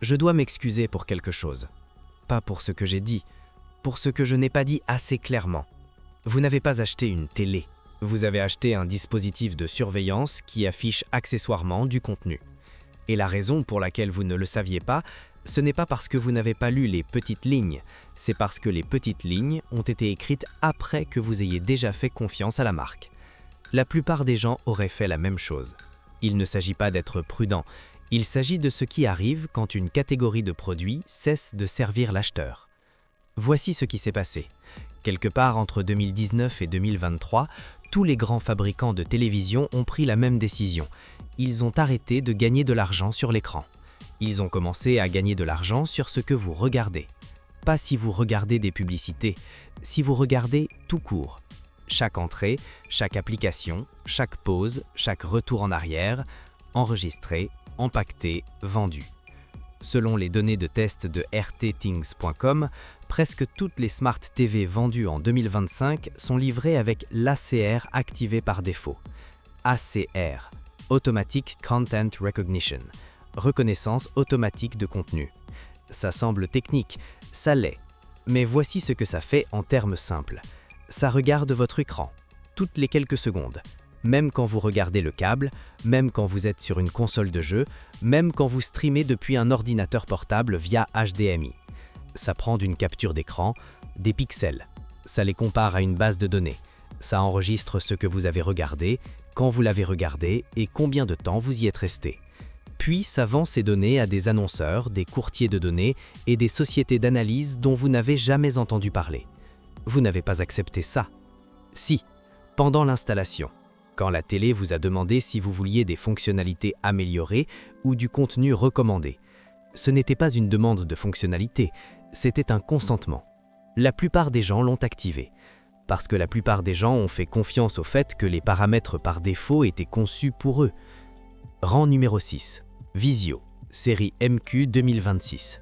Je dois m'excuser pour quelque chose. Pas pour ce que j'ai dit, pour ce que je n'ai pas dit assez clairement. Vous n'avez pas acheté une télé. Vous avez acheté un dispositif de surveillance qui affiche accessoirement du contenu. Et la raison pour laquelle vous ne le saviez pas, ce n'est pas parce que vous n'avez pas lu les petites lignes, c'est parce que les petites lignes ont été écrites après que vous ayez déjà fait confiance à la marque. La plupart des gens auraient fait la même chose. Il ne s'agit pas d'être prudent, il s'agit de ce qui arrive quand une catégorie de produits cesse de servir l'acheteur. Voici ce qui s'est passé. Quelque part entre 2019 et 2023, tous les grands fabricants de télévision ont pris la même décision. Ils ont arrêté de gagner de l'argent sur l'écran. Ils ont commencé à gagner de l'argent sur ce que vous regardez. Pas si vous regardez des publicités, si vous regardez tout court. Chaque entrée, chaque application, chaque pause, chaque retour en arrière, enregistré, empaqueté, vendu. Selon les données de test de rtthings.com, presque toutes les Smart TV vendues en 2025 sont livrées avec l'ACR activé par défaut. ACR, Automatic Content Recognition, reconnaissance automatique de contenu. Ça semble technique, ça l'est, mais voici ce que ça fait en termes simples. Ça regarde votre écran, toutes les quelques secondes. Même quand vous regardez le câble, même quand vous êtes sur une console de jeu, même quand vous streamez depuis un ordinateur portable via HDMI. Ça prend d'une capture d'écran, des pixels. Ça les compare à une base de données. Ça enregistre ce que vous avez regardé, quand vous l'avez regardé et combien de temps vous y êtes resté. Puis ça vend ces données à des annonceurs, des courtiers de données et des sociétés d'analyse dont vous n'avez jamais entendu parler. Vous n'avez pas accepté ça. Si, pendant l'installation. Quand la télé vous a demandé si vous vouliez des fonctionnalités améliorées ou du contenu recommandé. Ce n'était pas une demande de fonctionnalité, c'était un consentement. La plupart des gens l'ont activé, parce que la plupart des gens ont fait confiance au fait que les paramètres par défaut étaient conçus pour eux. Rang numéro 6. Vizio, série MQ 2026.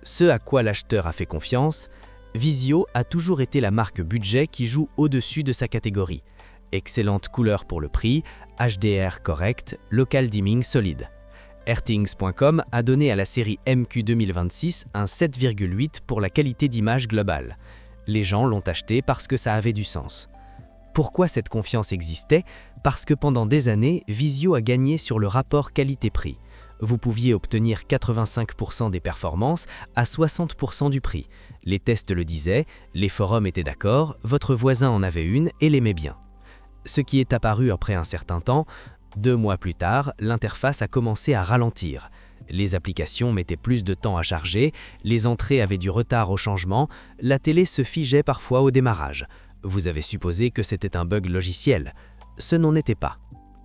Ce à quoi l'acheteur a fait confiance, Vizio a toujours été la marque budget qui joue au-dessus de sa catégorie. Excellente couleur pour le prix, HDR correct, local dimming solide. rtthings.com a donné à la série MQ 2026 un 7,8 pour la qualité d'image globale. Les gens l'ont acheté parce que ça avait du sens. Pourquoi cette confiance existait? Parce que pendant des années, Vizio a gagné sur le rapport qualité-prix. Vous pouviez obtenir 85% des performances à 60% du prix. Les tests le disaient, les forums étaient d'accord, votre voisin en avait une et l'aimait bien. Ce qui est apparu après un certain temps, 2 mois plus tard, l'interface a commencé à ralentir. Les applications mettaient plus de temps à charger, les entrées avaient du retard au changement, la télé se figeait parfois au démarrage. Vous avez supposé que c'était un bug logiciel. Ce n'en était pas.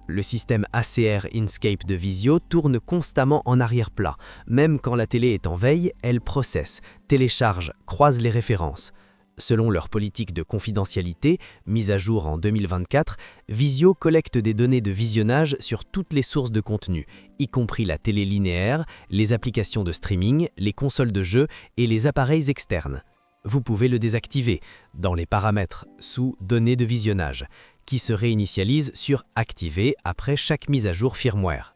Le système ACR Inscape de Vizio tourne constamment en arrière-plan. Même quand la télé est en veille, elle processe, télécharge, croise les références. Selon leur politique de confidentialité, mise à jour en 2024, Vizio collecte des données de visionnage sur toutes les sources de contenu, y compris la télé linéaire, les applications de streaming, les consoles de jeux et les appareils externes. Vous pouvez le désactiver dans les paramètres sous Données de visionnage, qui se réinitialise sur Activer après chaque mise à jour firmware.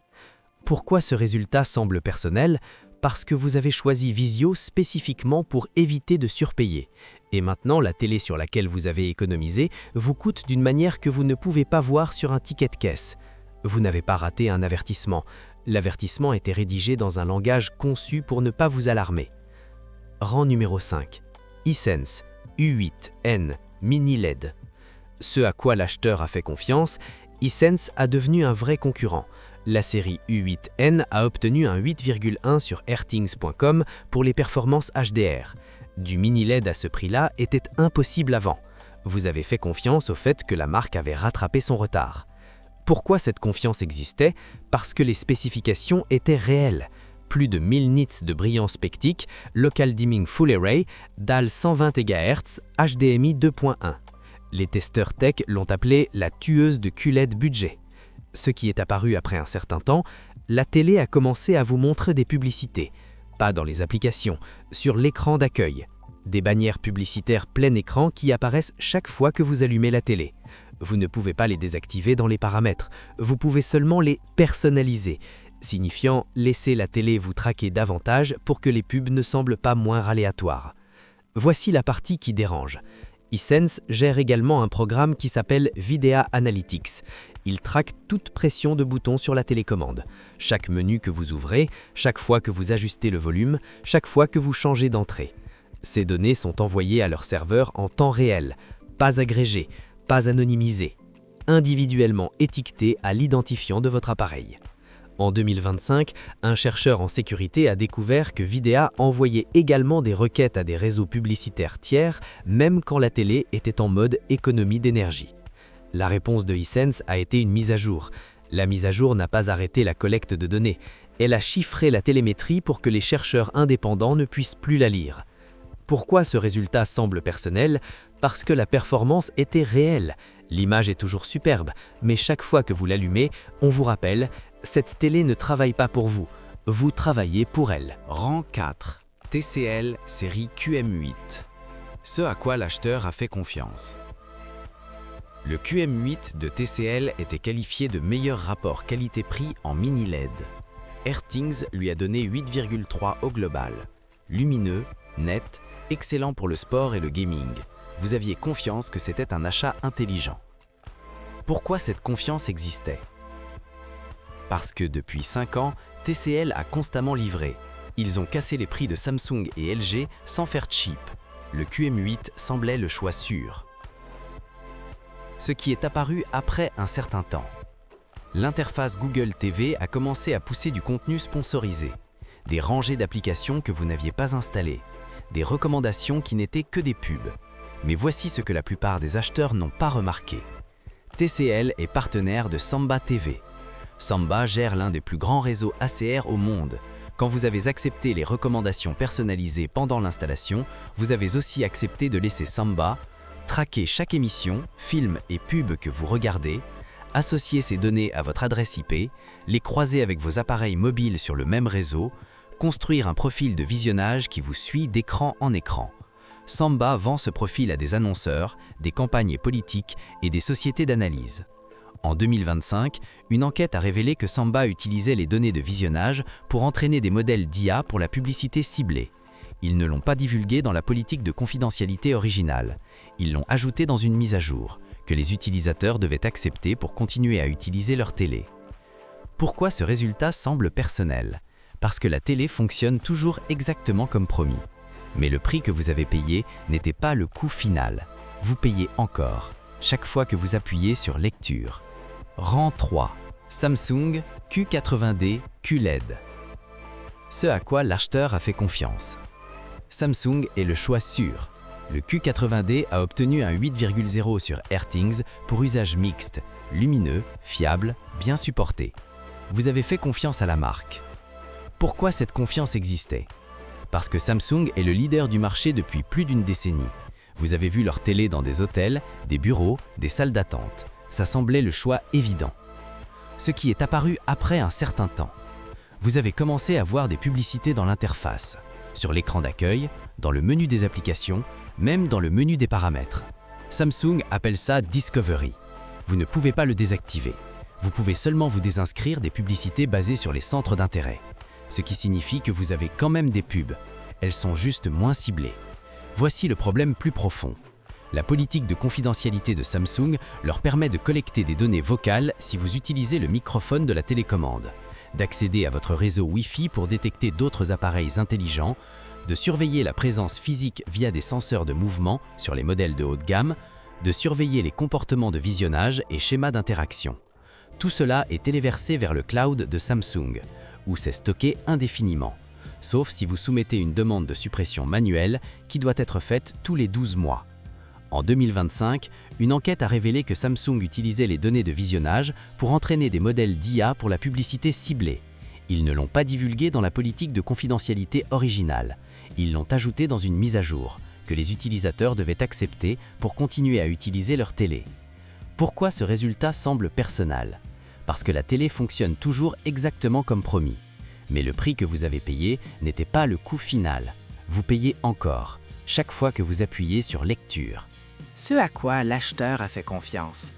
Pourquoi ce résultat semble personnel? Parce que vous avez choisi Vizio spécifiquement pour éviter de surpayer. Et maintenant, la télé sur laquelle vous avez économisé vous coûte d'une manière que vous ne pouvez pas voir sur un ticket de caisse. Vous n'avez pas raté un avertissement. L'avertissement était rédigé dans un langage conçu pour ne pas vous alarmer. Rang numéro 5. Hisense U8N Mini LED. Ce à quoi l'acheteur a fait confiance, Hisense a devenu un vrai concurrent. La série U8N a obtenu un 8,1 sur rtthings.com pour les performances HDR. Du mini LED à ce prix-là était impossible avant. Vous avez fait confiance au fait que la marque avait rattrapé son retard. Pourquoi cette confiance existait? Parce que les spécifications étaient réelles. Plus de 1000 nits de brillance pectique, local dimming full array, dalle 120 GHz, HDMI 2.1. Les testeurs tech l'ont appelée la tueuse de QLED budget. Ce qui est apparu après un certain temps, la télé a commencé à vous montrer des publicités. Pas dans les applications, sur l'écran d'accueil. Des bannières publicitaires plein écran qui apparaissent chaque fois que vous allumez la télé. Vous ne pouvez pas les désactiver dans les paramètres, vous pouvez seulement les personnaliser. signifiant laisser la télé vous traquer davantage pour que les pubs ne semblent pas moins aléatoires. Voici la partie qui dérange. Hisense gère également un programme qui s'appelle Videa Analytics. Il traque toute pression de bouton sur la télécommande. Chaque menu que vous ouvrez, chaque fois que vous ajustez le volume, chaque fois que vous changez d'entrée. Ces données sont envoyées à leur serveur en temps réel, pas agrégées, pas anonymisées, individuellement étiquetées à l'identifiant de votre appareil. En 2025, un chercheur en sécurité a découvert que Videa envoyait également des requêtes à des réseaux publicitaires tiers, même quand la télé était en mode économie d'énergie. La réponse de Hisense a été une mise à jour. La mise à jour n'a pas arrêté la collecte de données. Elle a chiffré la télémétrie pour que les chercheurs indépendants ne puissent plus la lire. Pourquoi ce résultat semble personnel? Parce que la performance était réelle. L'image est toujours superbe, mais chaque fois que vous l'allumez, on vous rappelle « Cette télé ne travaille pas pour vous, vous travaillez pour elle ». Rang 4. TCL série QM8. Ce à quoi l'acheteur a fait confiance. Le QM8 de TCL était qualifié de meilleur rapport qualité-prix en mini LED. Airthings lui a donné 8,3 au global. Lumineux, net, excellent pour le sport et le gaming. Vous aviez confiance que c'était un achat intelligent. Pourquoi cette confiance existait? Parce que depuis 5 ans, TCL a constamment livré. Ils ont cassé les prix de Samsung et LG sans faire cheap. Le QM8 semblait le choix sûr. Ce qui est apparu après un certain temps. L'interface Google TV a commencé à pousser du contenu sponsorisé, des rangées d'applications que vous n'aviez pas installées, des recommandations qui n'étaient que des pubs. Mais voici ce que la plupart des acheteurs n'ont pas remarqué. TCL est partenaire de Samba TV. Samba gère l'un des plus grands réseaux ACR au monde. Quand vous avez accepté les recommandations personnalisées pendant l'installation, vous avez aussi accepté de laisser Samba traquer chaque émission, film et pub que vous regardez, associer ces données à votre adresse IP, les croiser avec vos appareils mobiles sur le même réseau, construire un profil de visionnage qui vous suit d'écran en écran. Samba vend ce profil à des annonceurs, des campagnes politiques et des sociétés d'analyse. En 2025, une enquête a révélé que Samba utilisait les données de visionnage pour entraîner des modèles d'IA pour la publicité ciblée. Ils ne l'ont pas divulgué dans la politique de confidentialité originale. Ils l'ont ajouté dans une mise à jour, que les utilisateurs devaient accepter pour continuer à utiliser leur télé. Pourquoi ce résultat semble personnel? Parce que la télé fonctionne toujours exactement comme promis. Mais le prix que vous avez payé n'était pas le coût final. Vous payez encore, chaque fois que vous appuyez sur Lecture. Rang 3. Samsung Q80D QLED. Ce à quoi l'acheteur a fait confiance. Samsung est le choix sûr. Le Q80D a obtenu un 8,0 sur Airthings pour usage mixte, lumineux, fiable, bien supporté. Vous avez fait confiance à la marque. Pourquoi cette confiance existait? Parce que Samsung est le leader du marché depuis plus d'une décennie. Vous avez vu leur télé dans des hôtels, des bureaux, des salles d'attente. Ça semblait le choix évident. Ce qui est apparu après un certain temps. Vous avez commencé à voir des publicités dans l'interface, sur l'écran d'accueil, dans le menu des applications, même dans le menu des paramètres. Samsung appelle ça Discovery. Vous ne pouvez pas le désactiver. Vous pouvez seulement vous désinscrire des publicités basées sur les centres d'intérêt. Ce qui signifie que vous avez quand même des pubs. Elles sont juste moins ciblées. Voici le problème plus profond. La politique de confidentialité de Samsung leur permet de collecter des données vocales si vous utilisez le microphone de la télécommande, d'accéder à votre réseau Wi-Fi pour détecter d'autres appareils intelligents, de surveiller la présence physique via des senseurs de mouvement sur les modèles de haut de gamme, de surveiller les comportements de visionnage et schémas d'interaction. Tout cela est téléversé vers le cloud de Samsung, où c'est stocké indéfiniment, sauf si vous soumettez une demande de suppression manuelle qui doit être faite tous les 12 mois. En 2025, une enquête a révélé que Samsung utilisait les données de visionnage pour entraîner des modèles d'IA pour la publicité ciblée. Ils ne l'ont pas divulgué dans la politique de confidentialité originale. Ils l'ont ajouté dans une mise à jour, que les utilisateurs devaient accepter pour continuer à utiliser leur télé. Pourquoi ce résultat semble personnel? Parce que la télé fonctionne toujours exactement comme promis. Mais le prix que vous avez payé n'était pas le coût final. Vous payez encore, chaque fois que vous appuyez sur Lecture. Ce à quoi l'acheteur a fait confiance.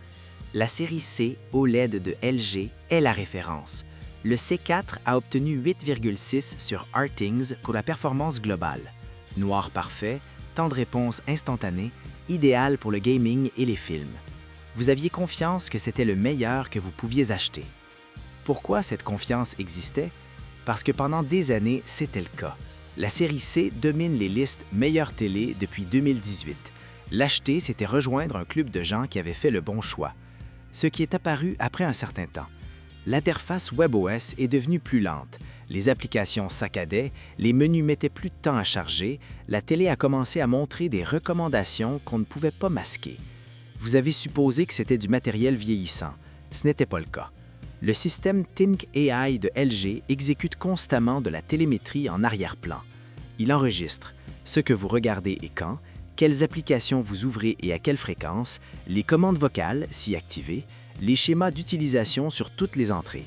La série C OLED de LG est la référence. Le C4 a obtenu 8,6 sur Artings pour la performance globale. Noir parfait, temps de réponse instantané, idéal pour le gaming et les films. Vous aviez confiance que c'était le meilleur que vous pouviez acheter. Pourquoi cette confiance existait? Parce que pendant des années, c'était le cas. La série C domine les listes meilleure télé depuis 2018. L'acheter, c'était rejoindre un club de gens qui avaient fait le bon choix. Ce qui est apparu après un certain temps. L'interface WebOS est devenue plus lente, les applications saccadaient, les menus mettaient plus de temps à charger, la télé a commencé à montrer des recommandations qu'on ne pouvait pas masquer. Vous avez supposé que c'était du matériel vieillissant. Ce n'était pas le cas. Le système Think AI de LG exécute constamment de la télémétrie en arrière-plan. Il enregistre ce que vous regardez et quand, quelles applications vous ouvrez et à quelle fréquence, les commandes vocales, si activées, les schémas d'utilisation sur toutes les entrées.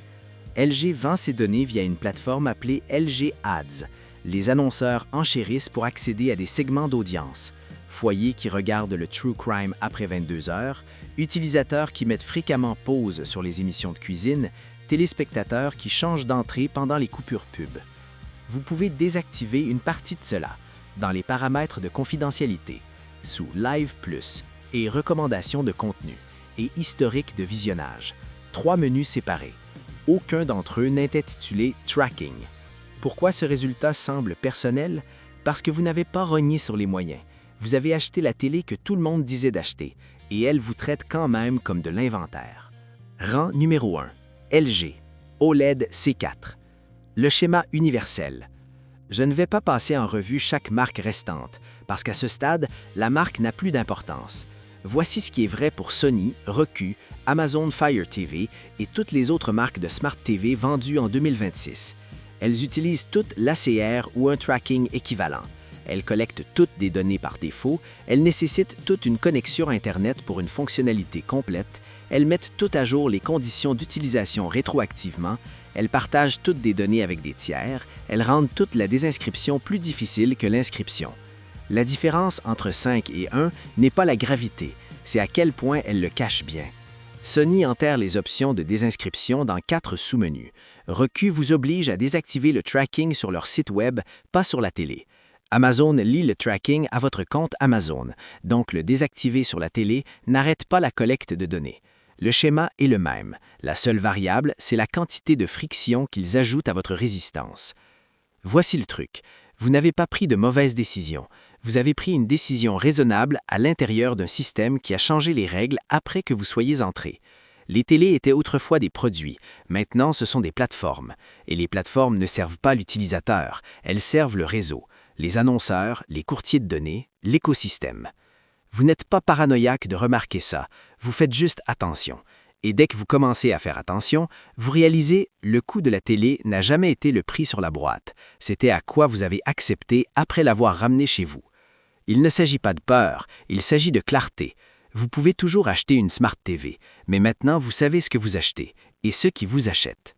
LG vend ces données via une plateforme appelée LG Ads. Les annonceurs enchérissent pour accéder à des segments d'audience. Foyers qui regardent le true crime après 22 heures, utilisateurs qui mettent fréquemment pause sur les émissions de cuisine, téléspectateurs qui changent d'entrée pendant les coupures pub. Vous pouvez désactiver une partie de cela dans les paramètres de confidentialité, sous Live Plus et recommandations de contenu et historique de visionnage. 3 menus séparés. Aucun d'entre eux n'est intitulé Tracking. Pourquoi ce résultat semble personnel? Parce que vous n'avez pas rogné sur les moyens. Vous avez acheté la télé que tout le monde disait d'acheter, et elle vous traite quand même comme de l'inventaire. Rang numéro 1. LG. OLED C4. Le schéma universel. Je ne vais pas passer en revue chaque marque restante, parce qu'à ce stade, la marque n'a plus d'importance. Voici ce qui est vrai pour Sony, Roku, Amazon Fire TV et toutes les autres marques de Smart TV vendues en 2026. Elles utilisent toutes l'ACR ou un tracking équivalent. Elles collectent toutes des données par défaut, elles nécessitent toute une connexion Internet pour une fonctionnalité complète, elles mettent tout à jour les conditions d'utilisation rétroactivement, elles partagent toutes des données avec des tiers, elles rendent toute la désinscription plus difficile que l'inscription. La différence entre 5 et 1 n'est pas la gravité, c'est à quel point elles le cachent bien. Sony enterre les options de désinscription dans 4 sous-menus. Roku vous oblige à désactiver le tracking sur leur site web, pas sur la télé. Amazon lit le tracking à votre compte Amazon, donc le désactiver sur la télé n'arrête pas la collecte de données. Le schéma est le même. La seule variable, c'est la quantité de friction qu'ils ajoutent à votre résistance. Voici le truc. Vous n'avez pas pris de mauvaise décision. Vous avez pris une décision raisonnable à l'intérieur d'un système qui a changé les règles après que vous soyez entré. Les télés étaient autrefois des produits, maintenant ce sont des plateformes. Et les plateformes ne servent pas l'utilisateur, elles servent le réseau, les annonceurs, les courtiers de données, l'écosystème. Vous n'êtes pas paranoïaque de remarquer ça, vous faites juste attention. Et dès que vous commencez à faire attention, vous réalisez le coût de la télé n'a jamais été le prix sur la boîte. C'était à quoi vous avez accepté après l'avoir ramené chez vous. Il ne s'agit pas de peur, il s'agit de clarté. Vous pouvez toujours acheter une Smart TV, mais maintenant vous savez ce que vous achetez et ceux qui vous achètent.